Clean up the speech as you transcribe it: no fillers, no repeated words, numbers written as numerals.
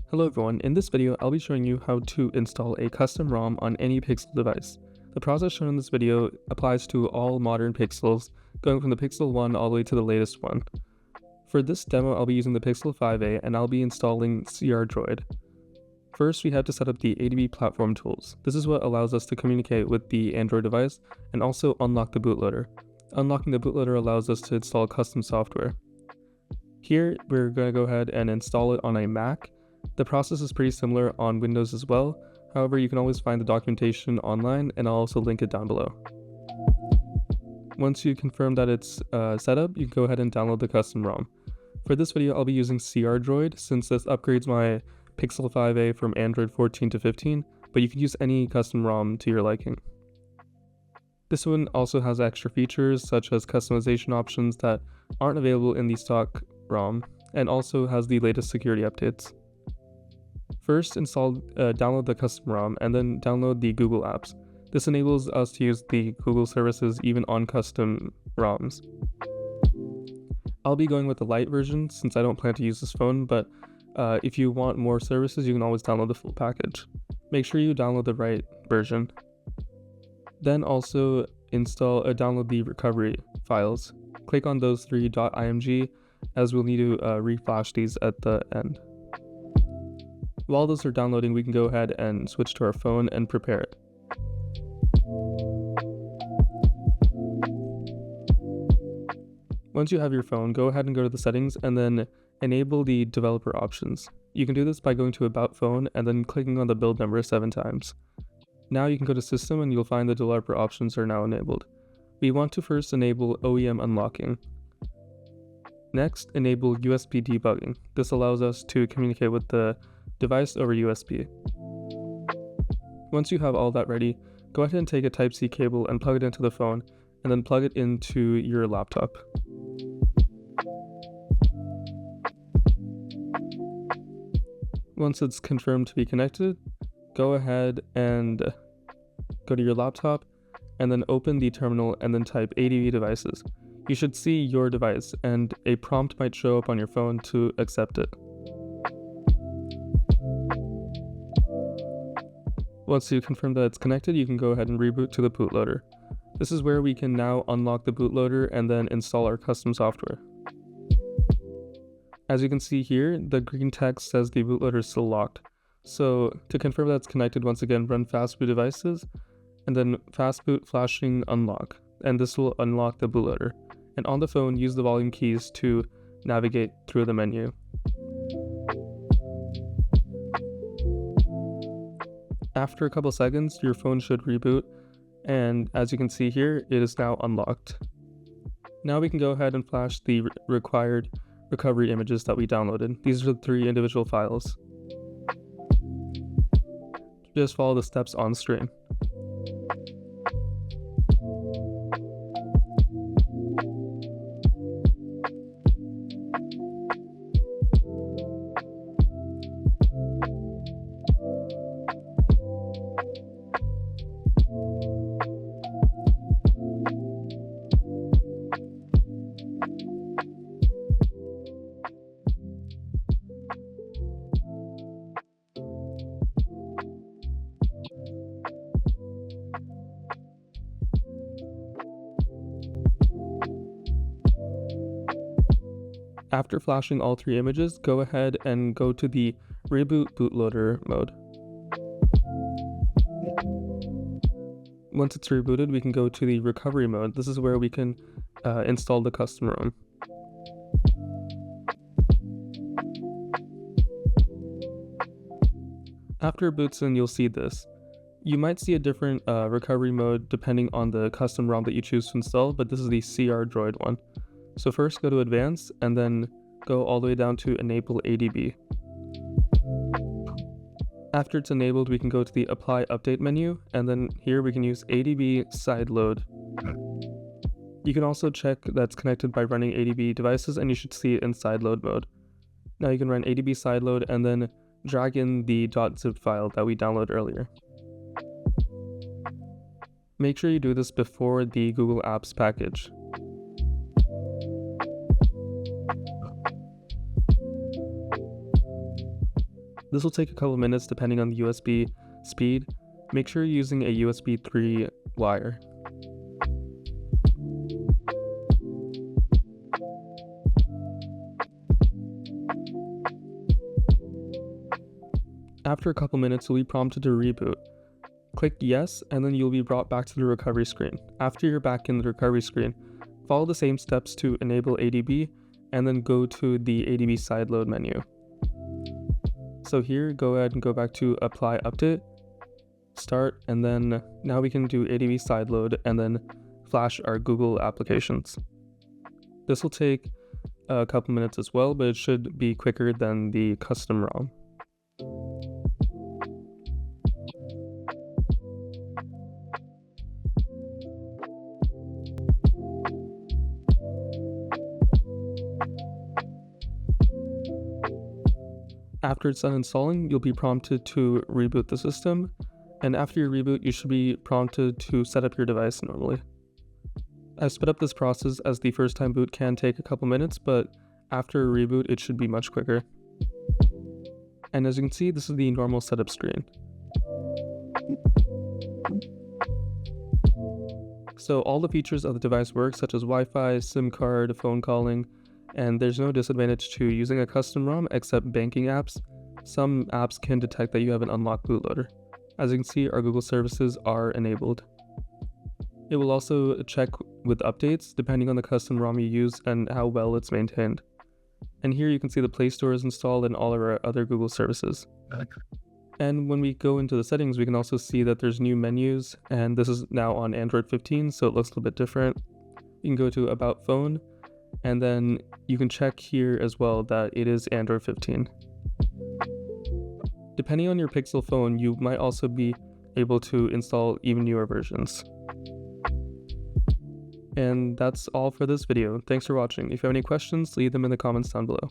Hello everyone, in this video I'll be showing you how to install a custom ROM on any Pixel device. The process shown in this video applies to all modern Pixels, going from the Pixel 1 all the way to the latest one. For this demo I'll be using the Pixel 5a and I'll be installing crDroid. First we have to set up the ADB platform tools. This is what allows us to communicate with the Android device and also unlock the bootloader. Unlocking the bootloader allows us to install custom software. Here we're going to go ahead and install it on a Mac. The process is pretty similar on Windows as well, however you can always find the documentation online and I'll also link it down below. Once you confirm that it's set up, you can go ahead and download the custom ROM. For this video I'll be using crDroid since this upgrades my Pixel 5a from Android 14 to 15, but you can use any custom ROM to your liking. This one also has extra features such as customization options that aren't available in the stock ROM, and also has the latest security updates. First, download the custom ROM and then download the Google apps. This enables us to use the Google services even on custom ROMs. I'll be going with the light version since I don't plan to use this phone, but if you want more services, you can always download the full package. Make sure you download the right version. Then also download the recovery files. Click on those three .img as we'll need to reflash these at the end. While those are downloading, we can go ahead and switch to our phone and prepare it. Once you have your phone, go ahead and go to the settings and then enable the developer options. You can do this by going to About Phone and then clicking on the build number 7 times. Now you can go to System and you'll find the developer options are now enabled. We want to first enable OEM unlocking. Next, enable USB debugging. This allows us to communicate with the device over USB. Once you have all that ready, go ahead and take a Type-C cable and plug it into the phone, and then plug it into your laptop. Once it's confirmed to be connected, go ahead and go to your laptop, and then open the terminal and then type ADB devices. You should see your device, and a prompt might show up on your phone to accept it. Once you confirm that it's connected, you can go ahead and reboot to the bootloader. This is where we can now unlock the bootloader and then install our custom software. As you can see here, the green text says the bootloader is still locked. So to confirm that it's connected, once again run fastboot devices and then fastboot flashing unlock, and this will unlock the bootloader. And on the phone, use the volume keys to navigate through the menu. After a couple seconds, your phone should reboot, and as you can see here, it is now unlocked. Now we can go ahead and flash the required recovery images that we downloaded. These are the 3 individual files. Just follow the steps on screen. After flashing all 3 images, go ahead and go to the Reboot Bootloader mode. Once it's rebooted, we can go to the Recovery mode. This is where we can install the custom ROM. After it boots in, you'll see this. You might see a different recovery mode depending on the custom ROM that you choose to install, but this is the crDroid one. So first go to Advanced and then go all the way down to Enable ADB. After it's enabled, we can go to the Apply Update menu, and then here we can use ADB sideload. You can also check that's connected by running ADB devices, and you should see it in sideload mode. Now you can run ADB sideload and then drag in the .zip file that we downloaded earlier. Make sure you do this before the Google Apps package. This will take a couple minutes depending on the USB speed. Make sure you're using a USB 3 wire. After a couple minutes, you'll be prompted to reboot. Click yes, and then you'll be brought back to the recovery screen. After you're back in the recovery screen, follow the same steps to enable ADB, and then go to the ADB sideload menu. So here, go ahead and go back to apply update, start, and then now we can do ADB sideload and then flash our Google applications. This will take a couple minutes as well, but it should be quicker than the custom ROM. After it's done installing, you'll be prompted to reboot the system, and after your reboot, you should be prompted to set up your device normally. I've sped up this process as the first time boot can take a couple minutes, but after a reboot, it should be much quicker. And as you can see, this is the normal setup screen. So all the features of the device work, such as Wi-Fi, SIM card, phone calling, and there's no disadvantage to using a custom ROM except banking apps. Some apps can detect that you have an unlocked bootloader. As you can see, our Google services are enabled. It will also check with updates depending on the custom ROM you use and how well it's maintained. And here you can see the Play Store is installed and all of our other Google services. And when we go into the settings, we can also see that there's new menus, and this is now on Android 15, so it looks a little bit different. You can go to About Phone, and then you can check here as well that it is Android 15. Depending on your Pixel phone, you might also be able to install even newer versions. And that's all for this video. Thanks for watching. If you have any questions, leave them in the comments down below.